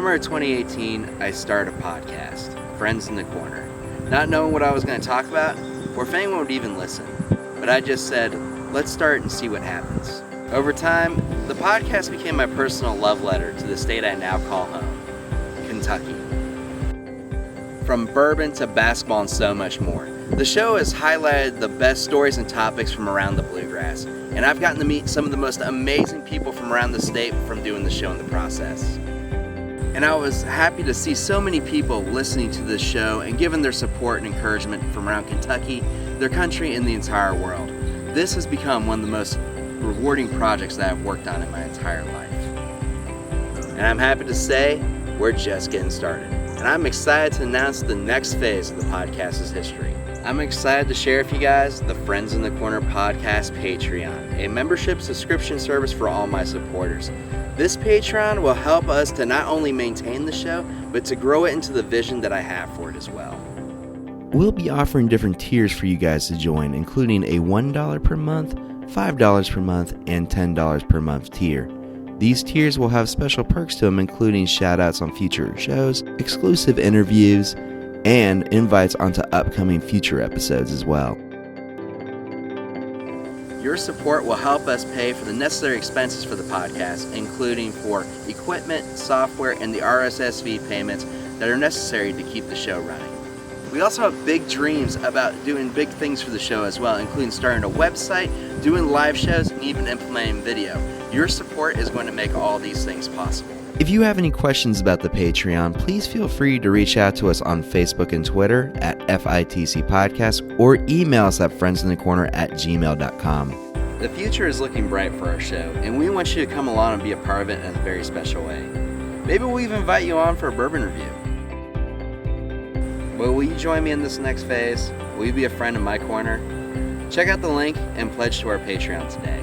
summer of 2018, I started a podcast, Friends in the Corner. Not knowing what I was going to talk about, or if anyone would even listen. But I just said, let's start and see what happens. Over time, the podcast became my personal love letter to the state I now call home, Kentucky. From bourbon to basketball and so much more. The show has highlighted the best stories and topics from around the bluegrass, and I've gotten to meet some of the most amazing people from around the state from doing the show in the process. And I was happy to see so many people listening to this show and giving their support and encouragement from around Kentucky, their country, and the entire world. This has become one of the most rewarding projects that I've worked on in my entire life. And I'm happy to say, we're just getting started. And I'm excited to announce the next phase of the podcast's history. I'm excited to share with you guys the Friends in the Corner podcast Patreon, a membership subscription service for all my supporters. This Patreon will help us to not only maintain the show, but to grow it into the vision that I have for it as well. We'll be offering different tiers for you guys to join, including a $1 per month, $5 per month, and $10 per month tier. These tiers will have special perks to them, including shoutouts on future shows, exclusive interviews, and invites onto upcoming future episodes as well. Your support will help us pay for the necessary expenses for the podcast, including for equipment, software, and the RSS feed payments that are necessary to keep the show running. We also have big dreams about doing big things for the show as well, including starting a website, doing live shows, and even implementing video. Your support is going to make all these things possible. If you have any questions about the Patreon, please feel free to reach out to us on Facebook and Twitter at FITC Podcast or email us at friendsinthecorner@gmail.com. The future is looking bright for our show, and we want you to come along and be a part of it in a very special way. Maybe we'll even invite you on for a bourbon review. Well, will you join me in this next phase? Will you be a friend in my corner? Check out the link and pledge to our Patreon today.